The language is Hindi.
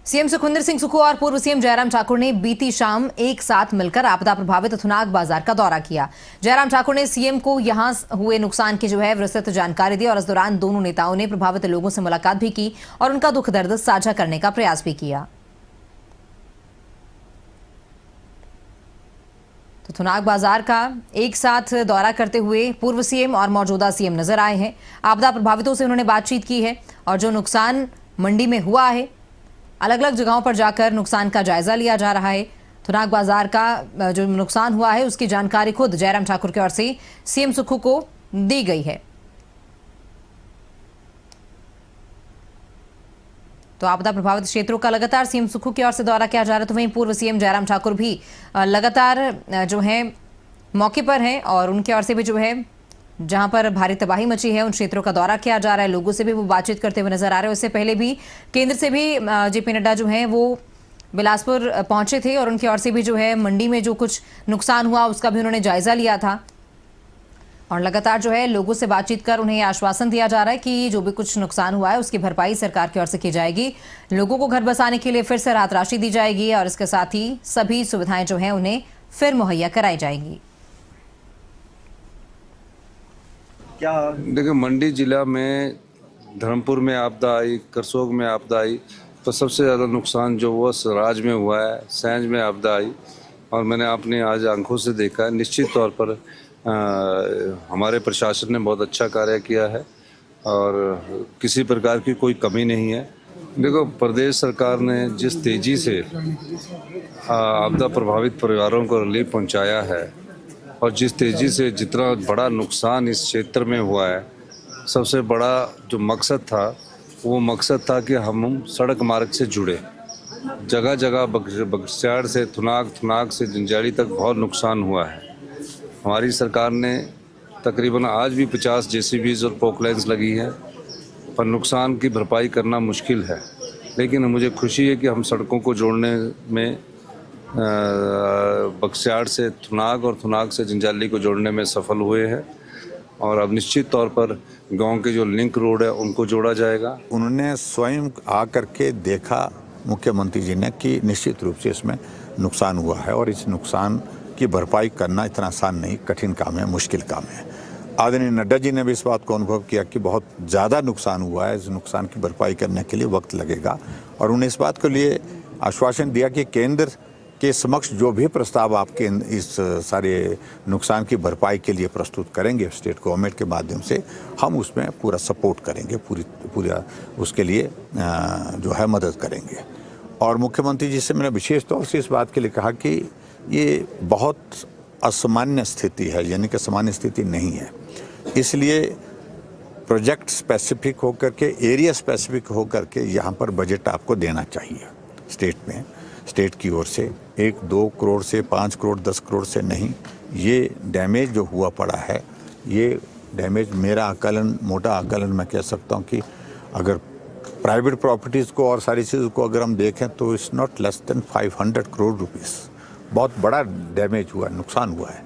सीएम सुखविंदर सिंह सुक्खू और पूर्व सीएम जयराम ठाकुर ने बीती शाम एक साथ मिलकर आपदा प्रभावित थुनाग बाजार का दौरा किया। जयराम ठाकुर ने सीएम को यहां हुए नुकसान की विस्तृत जानकारी दी और इस दौरान दोनों नेताओं ने प्रभावित लोगों से मुलाकात भी की और उनका दुख दर्द साझा करने का प्रयास भी किया। तो थुनाग बाजार का एक साथ दौरा करते हुए पूर्व सीएम और मौजूदा सीएम नजर आए हैं। आपदा प्रभावितों से उन्होंने बातचीत की है और जो नुकसान मंडी में हुआ है, अलग अलग जगहों पर जाकर नुकसान का जायजा लिया जा रहा है। थुनाग बाजार का जो नुकसान हुआ है उसकी जानकारी खुद जयराम ठाकुर की ओर से सीएम सुक्खू को दी गई है। तो आपदा प्रभावित क्षेत्रों का लगातार सीएम सुक्खू की ओर से दौरा किया जा रहा है। तो वहीं पूर्व सीएम जयराम ठाकुर भी लगातार जो है मौके पर हैं और उनकी ओर से भी जो है जहां पर भारी तबाही मची है उन क्षेत्रों का दौरा किया जा रहा है। लोगों से भी वो बातचीत करते हुए नजर आ रहे हैं। उससे पहले भी केंद्र से भी जेपी नड्डा जो है वो बिलासपुर पहुंचे थे और उनकी ओर से भी जो है मंडी में जो कुछ नुकसान हुआ उसका भी उन्होंने जायजा लिया था और लगातार जो है लोगों से बातचीत कर उन्हें आश्वासन दिया जा रहा है कि जो भी कुछ नुकसान हुआ है उसकी भरपाई सरकार की ओर से की जाएगी। लोगों को घर बसाने के लिए फिर से राहत राशि दी जाएगी और इसके साथ ही सभी सुविधाएं जो है उन्हें फिर मुहैया कराई जाएंगी। क्या देखिए, मंडी जिला में धर्मपुर में आपदा आई, करसोग में आपदा आई, तो सबसे ज़्यादा नुकसान जो हुआ सराज में हुआ है। सैंज में आपदा आई और मैंने अपनी आज आंखों से देखा है। निश्चित तौर पर हमारे प्रशासन ने बहुत अच्छा कार्य किया है और किसी प्रकार की कोई कमी नहीं है। देखो, प्रदेश सरकार ने जिस तेज़ी से आपदा प्रभावित परिवारों को रिलीफ पहुंचाया है और जिस तेज़ी से जितना बड़ा नुकसान इस क्षेत्र में हुआ है, सबसे बड़ा जो मकसद था वो मकसद था कि हम सड़क मार्ग से जुड़े। जगह जगह बगस्याड़ से थुनाग से जंजैड़ी तक बहुत नुकसान हुआ है। हमारी सरकार ने तकरीबन आज भी 50 जेसीबीज और पोकलाइन्स लगी हैं, पर नुकसान की भरपाई करना मुश्किल है। लेकिन मुझे खुशी है कि हम सड़कों को जोड़ने में बगस्याड़ से थुनाग और थुनाग से जंजाली को जोड़ने में सफल हुए हैं और अब निश्चित तौर पर गांव के जो लिंक रोड है उनको जोड़ा जाएगा। उन्होंने स्वयं आकर के देखा मुख्यमंत्री जी ने कि निश्चित रूप से इसमें नुकसान हुआ है और इस नुकसान की भरपाई करना इतना आसान नहीं, कठिन काम है, मुश्किल काम है। आदरणीय नड्डा जी ने भी इस बात को अनुभव किया कि बहुत ज़्यादा नुकसान हुआ है, इस नुकसान की भरपाई करने के लिए वक्त लगेगा और उन्हें इस बात के लिए आश्वासन दिया कि केंद्र के समक्ष जो भी प्रस्ताव आपके इस सारे नुकसान की भरपाई के लिए प्रस्तुत करेंगे स्टेट गवर्नमेंट के माध्यम से, हम उसमें पूरा सपोर्ट करेंगे, पूरा उसके लिए जो है मदद करेंगे। और मुख्यमंत्री जी से मैंने विशेष तौर से इस बात के लिए कहा कि ये बहुत असामान्य स्थिति है, यानी कि सामान्य स्थिति नहीं है, इसलिए प्रोजेक्ट स्पेसिफिक होकर के, एरिया स्पेसिफिक होकर के यहाँ पर बजट आपको देना चाहिए स्टेट में, स्टेट की ओर से 1-2 करोड़ से 5 करोड़ 10 करोड़ से नहीं। ये डैमेज जो हुआ पड़ा है, ये डैमेज मेरा आकलन, मोटा आकलन मैं कह सकता हूँ कि अगर प्राइवेट प्रॉपर्टीज़ को और सारी चीज़ों को अगर हम देखें तो it's not less than 500 crore rupees. बहुत बड़ा डैमेज हुआ, नुकसान हुआ है।